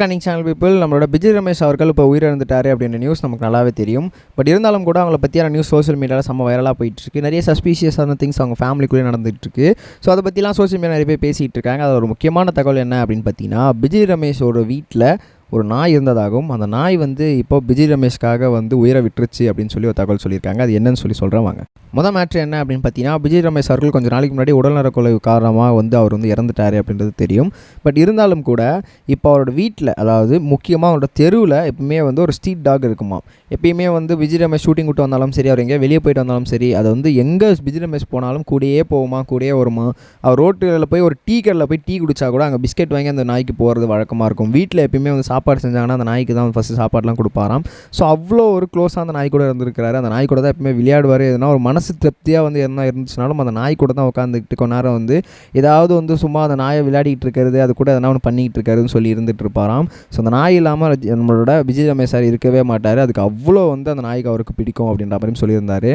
கனிங் channel people நம்மளோட விஜய் ரமேஷ் அவர்கள் இப்போ உயிரிழந்துட்டாரு அப்படின்ற நியூஸ் நமக்கு நல்லாவே தெரியும். பட் இருந்தாலும் கூட அவங்கள பற்றியான நியூஸ் சோஷியல் மீடியாவில் செம்ம வைரலாக போயிட்டுருக்கு. நிறைய சஸ்பீஷியஸான திங்ஸ் அவங்க ஃபேமிலிக்குள்ளே நடந்துகிட்ருக்கு. ஸோ அதை பற்றிலாம் சோஷியல் மீடியா நிறைய பேர் பேசிகிட்டு இருக்காங்க. அது ஒரு முக்கியமான தகவல் என்ன அப்படின்னு பார்த்தீங்கன்னா, விஜய் ரமேஷோட வீட்டில் ஒரு நாய் இருந்ததாகவும் அந்த நாய் இப்போ விஜய் ரமேஷ்காக உயிரை விட்டுருச்சு அப்படின்னு சொல்லி ஒரு தகவல் சொல்லியிருக்காங்க. அது என்னன்னு சொல்கிறேன் வாங்க. மொதல் மேட்ரு என்ன அப்படின்னு பார்த்தீங்கன்னா, விஜய் ரமேஷ் அவர்கள் கொஞ்சம் நாளைக்கு முன்னாடி உடல்நலக்குறைவு காரணமாக அவர் இறந்துட்டார் அப்படின்றது தெரியும். பட் இருந்தாலும் கூட இப்போ அவரோட வீட்டில், அதாவது முக்கியமாக அவரோட தெருவில் எப்பவுமே ஒரு ஸ்ட்ரீட் டாக் இருக்குமா. எப்பயுமே விஜய் ரமேஷ் ஷூட்டிங் விட்டு வந்தாலும் சரி, அவர் எங்கேயா வெளியே போயிட்டு வந்தாலும் சரி, அது எங்கே விஜய் ரமேஷ் போனாலும் கூடயே போகுமா, கூடயே வருமா. அவர் ரோட்டில் போய் ஒரு டீ கடையில் போய் டீ குடிச்சா கூட அங்கே பிஸ்கெட் வாங்கி அந்த நாய்க்கு போகிறது வழக்கமாக இருக்கும். வீட்டில் எப்பயுமே சாப்பாடு செஞ்சாங்கன்னா அந்த நாய்க்கு தான் ஃபஸ்ட்டு சாப்பாடுலாம் கொடுப்பாராம். ஸோ அவ்வளோ ஒரு க்ளோஸாக அந்த நாய் கூட இருந்திருக்கிறாரு. அந்த நாய் கூட தான் எப்பவுமே விளையாடுவார். எதுனா ஒரு மனசு திருப்தியாக என்ன இருந்துச்சுனாலும் அந்த நாய் கூட தான் உட்காந்துக்கிட்டு கொஞ்ச நேரம் ஏதாவது சும்மா அந்த நாயை விளையாடிட்டு இருக்கிறது, அது கூட எதனா ஒன்று பண்ணிக்கிட்டு இருக்காருன்னு சொல்லி இருந்துட்டு இருப்பாராம். ஸோ அந்த நாய் இல்லாமல் நம்மளோட விஜய் ரமேஷ் சார் இருக்கவே மாட்டார். அதுக்கு அவ்வளோ அந்த நாய்க்கு அவருக்கு பிடிக்கும் அப்படின்ற மாதிரியும் சொல்லியிருந்தார்.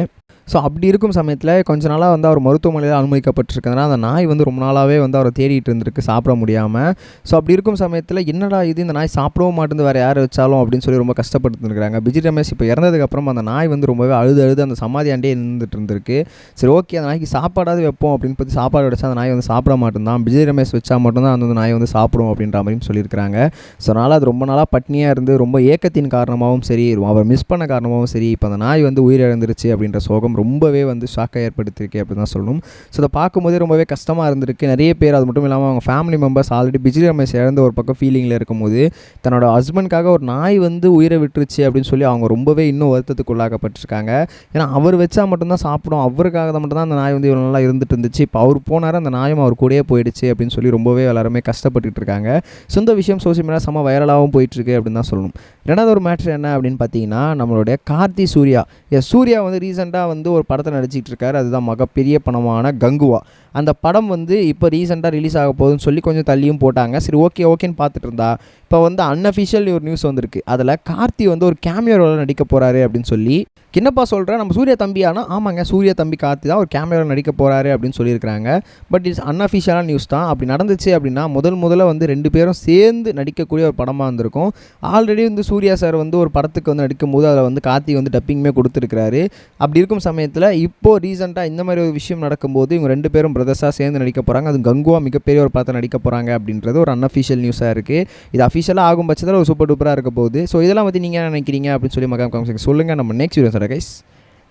ஸோ அப்படி இருக்கும் சமயத்தில் கொஞ்ச நாளாக அவர் மருத்துவமனையில் அனுமதிக்கப்பட்டிருக்கிறதுனால அந்த நாய் ரொம்ப நாளாகவே அவரை தேடிட்டு இருந்திருக்கு சாப்பிட முடியாமல். ஸோ அப்படி இருக்கும் சமயத்தில் என்னடா இது, இந்த நாய் சாப்பிடவும் மாட்டேந்து வேறு யார் வச்சாலும் அப்படின்னு சொல்லி ரொம்ப கஷ்டப்பட்டுருக்காங்க. விஜய் ரமேஷ் இப்போ இறந்ததுக்கப்புறம் அந்த நாய் ரொம்பவே அழுது அந்த சமாதியாண்டே இருந்துட்டு இருந்திருக்கு. சரி, ஓகே, அந்த நாய்க்கு சாப்பாடாவது வைப்போம் அப்படின்னு பற்றி சாப்பாடு வச்சா அந்த நாய் சாப்பிட மாட்டேன்தான். விஜய் ரமேஷ் வச்சா மட்டும்தான் அந்த நாய் சாப்பிடும் அப்படின்ற மாதிரியும் சொல்லியிருக்கிறாங்க. ஸோ அதனால் அது ரொம்ப நாளாக பட்னியாக இருந்து ரொம்ப ஏக்கத்தின் காரணமாகவும் சரி, அவர் மிஸ் பண்ண காரணமாகவும் சரி, இப்போ அந்த நாய் உயிரிழந்துருச்சு அப்படின்ற சோகம் ரொம்பவே ஷாக்கை ஏற்படுத்தியிருக்கு அப்படின்னு தான் சொல்லணும். ஸோ அதை பார்க்கும்போதே ரொம்பவே கஷ்டமாக இருந்திருக்கு. நிறைய பேர், அது மட்டும் இல்லாமல் அவங்க family members already Vijay Ramesh இழந்த ஒரு பக்கம் ஃபீலிங்கில் இருக்கும்போது தன்னோட ஹஸ்பண்ட்காக ஒரு நாய் உயிரை விட்டுருச்சு அப்படின்னு சொல்லி அவங்க ரொம்பவே இன்னும் வருத்தத்துக்கு உள்ளாக்கப்பட்டிருக்காங்க. ஏன்னா அவர் வச்சா மட்டும்தான் சாப்பிடும், அவருக்காக தான் மட்டும்தான் அந்த நாய் இவ்வளோ நல்லா இருந்துட்டு இருந்துச்சு. இப்போ அவர் போனார், அந்த நாயும் அவர் கூடயே போயிடுச்சு அப்படின்னு சொல்லி ரொம்பவே எல்லாருமே கஷ்டப்பட்டுட்டு இருக்காங்க. சொந்த விஷயம் சோசியல் மீடியா செம்ம வைரலாகவும் போயிட்டுருக்கு அப்படின்னு தான் சொல்லணும். ரெண்டாவது ஒரு மேட்ரு என்ன அப்படின்னு பார்த்தீங்கன்னா, நம்மளுடைய கார்த்தி சூர்யா சூர்யா ரீசெண்டாக ஒரு படத்தை நடிச்சிட்டு இருக்காரு. அதுதான் மிகப்பெரிய படமான கங்குவா. அந்த படம் இப்போ ரீசெண்டாக ரிலீஸ் ஆக போகுதுன்னு சொல்லி கொஞ்சம் தள்ளியும் போட்டாங்க. சரி, ஓகேன்னு பார்த்துட்டு இருந்தா இப்போ அன்அஃபிஷியல் ஒரு நியூஸ் வந்திருக்கு. அதில் கார்த்தி ஒரு கேமியோ ரோலில் நடிக்க போகிறாரு அப்படின்னு சொல்லி. என்னப்பா சொல்கிறேன், நம்ம சூர்யா தம்பி? ஆனால் ஆமாங்க, சூர்யா தம்பி கார்த்தி தான் ஒரு கேமியோவில் நடிக்க போகிறாரு அப்படின்னு சொல்லியிருக்கிறாங்க. பட் இட்ஸ் அன்அஃபிஷியலான நியூஸ் தான். அப்படி நடந்துச்சு அப்படின்னா முதல்ல ரெண்டு பேரும் சேர்ந்து நடிக்கக்கூடிய ஒரு படமாக இருந்திருக்கும். ஆல்ரெடி சூர்யா சார் ஒரு படத்துக்கு நடிக்கும்போது அதில் கார்த்தி டப்பிங்குமே கொடுத்துருக்கிறாரு. அப்படி இருக்கும் சமயத்தில் இப்போது ரீசெண்டாக இந்த மாதிரி ஒரு விஷயம் நடக்கும்போது இவங்க ரெண்டு பேரும் பிரதர்ஸாக சேர்ந்து நடிக்க போகிறாங்க. அது கங்குவா மிகப்பெரிய ஒரு படத்தை நடிக்க போகிறாங்க அப்படின்றது ஒரு அன்அஃபிஷியல் நியூஸாக இருக்குது. இது அஃபிஷியலாக ஆகும் பட்சத்தில் ஒரு சூப்பர் டூப்பராக இருக்க போகுது. ஸோ இதெல்லாம் பற்றி நீங்கள் என்ன நினைக்கிறீங்க அப்படின்னு சொல்லி மகாம் சொல்லுங்கள். நம்ம next video share guys,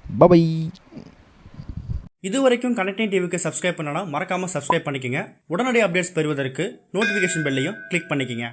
bye. இது வரைக்கும் கனெக்டிங் டிவிக்கு சப்ஸ்கிரைப் பண்ணனா மறக்காமல் சப்ஸ்கிரைப் பண்ணிக்கங்க. உடனடி அப்டேட்ஸ் பெறுவதற்கு நோட்டிஃபிகேஷன் பெல்லையும் கிளிக் பண்ணிக்கங்க.